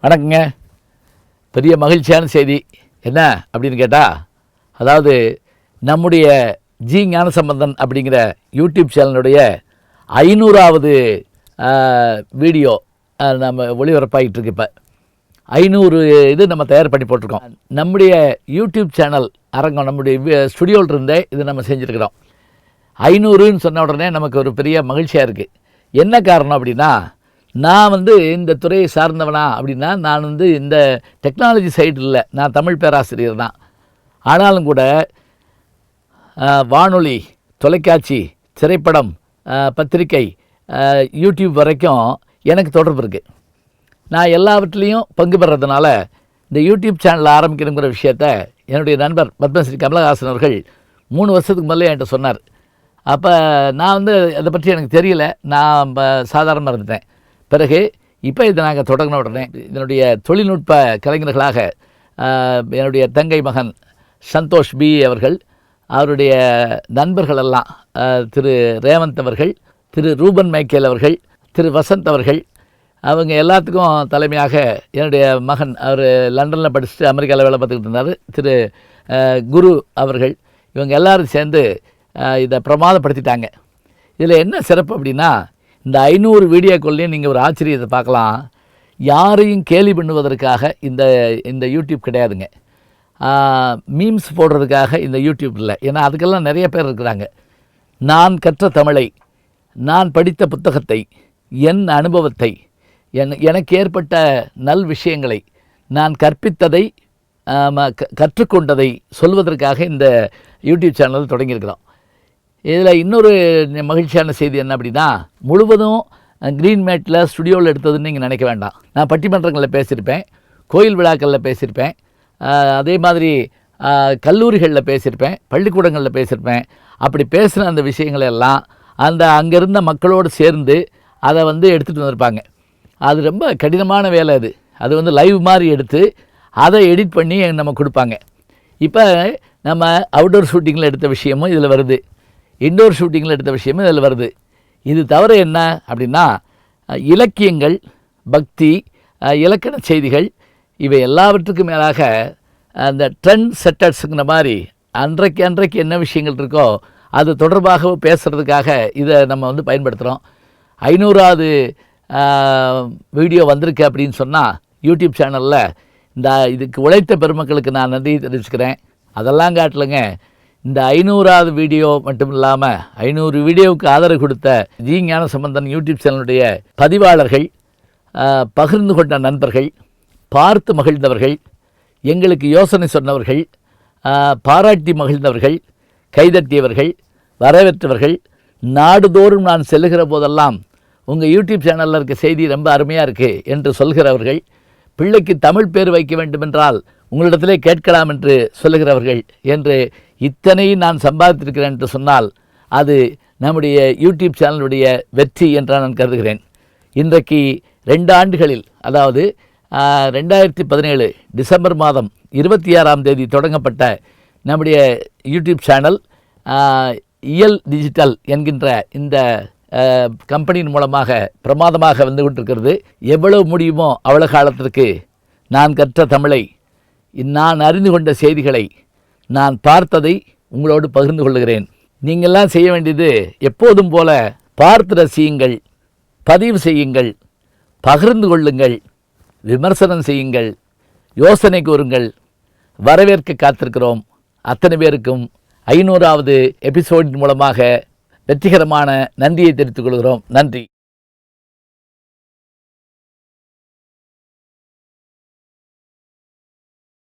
வணக்கங்க. பெரிய மகிழ்ச்சியான செய்தி என்ன அப்படின்னு கேட்டால், அதாவது நம்முடைய ஜி ஞானசம்பந்தன் அப்படிங்கிற யூடியூப் சேனலுடைய 500வது வீடியோ நம்ம ஒளிபரப்பாகிட்டு இருக்கு. இப்போ 500 இது நம்ம தயார் பண்ணி போட்டிருக்கோம். நம்முடைய யூடியூப் சேனல் அரங்கம் நம்முடைய ஸ்டுடியோவில் இருந்தே இது நம்ம செஞ்சுருக்கிறோம். 500ன்னு சொன்ன உடனே நமக்கு ஒரு பெரிய மகிழ்ச்சியாக இருக்குது. என்ன காரணம் அப்படின்னா, நான் இந்த துறையை சார்ந்தவனா அப்படின்னா, நான் இந்த டெக்னாலஜி சைடு இல்லை, நான் தமிழ் பேராசிரியர் தான். ஆனாலும் கூட வானொலி, தொலைக்காட்சி, திரைப்படம், பத்திரிக்கை, யூடியூப் வரைக்கும் எனக்கு தொடர்பு இருக்குது. நான் எல்லாவற்றிலையும் பங்கு பெறதுனால இந்த யூடியூப் சேனல் ஆரம்பிக்கணுங்கிற விஷயத்த என்னுடைய நண்பர் பத்மஸ்ரீ கமலஹாசன் அவர்கள் 3 வருஷத்துக்கு முதல்ல என்கிட்ட சொன்னார். அப்போ நான் அதை பற்றி எனக்கு தெரியல, நான் சாதாரணமாக இருந்துட்டேன். பிறகு இப்போ இதை நாங்கள் தொடங்கின உடனே இதனுடைய தொழில்நுட்ப கலைஞர்களாக என்னுடைய தங்கை மகன் சந்தோஷ் பி அவர்கள், அவருடைய நண்பர்கள் எல்லாம் திரு ரேவந்த் அவர்கள், திரு ரூபன் மைக்கேல் அவர்கள், திரு வசந்த் அவர்கள், அவங்க எல்லாத்துக்கும் தலைமையாக என்னுடைய மகன், அவர் லண்டனில் படிச்சுட்டு அமெரிக்காவில் வேலை பார்த்துக்கிட்டு இருந்தார், திரு குரு அவர்கள், இவங்க எல்லோரும் சேர்ந்து இதை பிரமாதப்படுத்திட்டாங்க. இதில் என்ன சிறப்பு அப்படின்னா, இந்த 500 வீடியோக்குள்ளேயும் நீங்கள் ஒரு ஆச்சரியத்தை பார்க்கலாம். யாரையும் கேலி பண்ணுவதற்காக இந்த யூடியூப் கிடையாதுங்க. மீம்ஸ் போடுறதுக்காக இந்த யூடியூப் இல்லை. ஏன்னா அதுக்கெல்லாம் நிறைய பேர் இருக்கிறாங்க. நான் கற்ற தமிழை, நான் படித்த புத்தகத்தை, என் அனுபவத்தை, எனக்கு ஏற்பட்ட நல் விஷயங்களை, நான் கற்பித்ததை, கற்றுக்கொண்டதை சொல்வதற்காக இந்த யூடியூப் சேனல் தொடங்கியிருக்கிறோம். இதில் இன்னொரு மகிழ்ச்சியான செய்தி என்ன அப்படின்னா, முழுவதும் க்ரீன் மேட்டில் ஸ்டுடியோவில் எடுத்ததுன்னு நீங்கள் நினைக்க வேண்டாம். நான் பட்டிமன்றங்களில் பேசியிருப்பேன், கோயில் விழாக்களில் பேசியிருப்பேன், அதே மாதிரி கல்லூரிகளில் பேசியிருப்பேன், பள்ளிக்கூடங்களில் பேசியிருப்பேன். அப்படி பேசின அந்த விஷயங்களை எல்லாம் அங்கே இருந்த மக்களோடு சேர்ந்து அதை எடுத்துகிட்டு வந்திருப்பாங்க. அது ரொம்ப கடினமான வேலை. அது லைவ் மாதிரி எடுத்து அதை எடிட் பண்ணி நம்ம கொடுப்பாங்க. இப்போ நம்ம அவுட்டோர் ஷூட்டிங்கில் எடுத்த விஷயமும் இதில் வருது, இன்டோர் ஷூட்டிங்கில் எடுத்த விஷயமும் இதில் வருது. இது தவிர என்ன அப்படின்னா, இலக்கியங்கள், பக்தி, இலக்கண செய்திகள், இவை எல்லாவற்றுக்கும் மேலாக அந்த ட்ரெண்ட் செட்டர்ஸுங்கிற மாதிரி அன்றைக்கு என்ன விஷயங்கள் இருக்கோ அது தொடர்பாக பேசுகிறதுக்காக இதை நம்ம பயன்படுத்துகிறோம். 500வது வீடியோ வந்திருக்கு அப்படின்னு சொன்னால் யூடியூப் சேனலில் இதுக்கு உழைத்த பெருமக்களுக்கு நான் நன்றி தெரிவிச்சுக்கிறேன். அதெல்லாம் காட்டலுங்க, இந்த 500வது வீடியோ மட்டும் இல்லாமல் 500 வீடியோவுக்கு ஆதரவு கொடுத்த ஜி ஞானசம்பந்தன் யூடியூப் சேனலுடைய பதிவாளர்கள், பகிர்ந்து கொண்ட நண்பர்கள், பார்த்து மகிழ்ந்தவர்கள், எங்களுக்கு யோசனை சொன்னவர்கள், பாராட்டி மகிழ்ந்தவர்கள், கைதட்டியவர்கள், வரவேற்றவர்கள், நாடுதோறும் நான் செல்லுகிற போதெல்லாம் உங்கள் யூடியூப் சேனலில் இருக்க செய்தி ரொம்ப அருமையாக இருக்குது என்று சொல்கிறவர்கள், பிள்ளைக்கு தமிழ் பேர் வைக்க வேண்டுமென்றால் உங்களிடத்திலே கேட்கலாம் என்று சொல்லுகிறவர்கள் என்று இத்தனையும் நான் சம்பாதித்திருக்கிறேன் என்று சொன்னால் அது நம்முடைய யூடியூப் சேனலுடைய வெற்றி என்று நான் கருதுகிறேன். இன்றைக்கு 2 ஆண்டுகளில், அதாவது 2017 டிசம்பர் மாதம் 26ஆம் தேதி தொடங்கப்பட்ட நம்முடைய யூடியூப் சேனல் இயல் டிஜிட்டல் என்கின்ற இந்த கம்பெனியின் மூலமாக பிரமாதமாக வந்து கொண்டிருக்கிறது. எவ்வளவு முடியுமோ அவ்வளோ காலத்திற்கு நான் கற்ற தமிழை, நான் அறிந்து கொண்ட செய்திகளை, நான் பார்த்ததை உங்களோடு பகிர்ந்து கொள்கிறேன். நீங்கள்லாம் செய்ய வேண்டியது எப்போதும் போல பார்த்து ரசியுங்கள், பதிவு செய்யுங்கள், பகிர்ந்து கொள்ளுங்கள், விமர்சனம் செய்யுங்கள், யோசனை கூறுங்கள். வரவேற்க காத்திருக்கிறோம். அத்தனை பேருக்கும் 500வது எபிசோடின் மூலமாக வெற்றிகரமான நன்றியை தெரிவித்துக் கொள்கிறோம். நன்றி.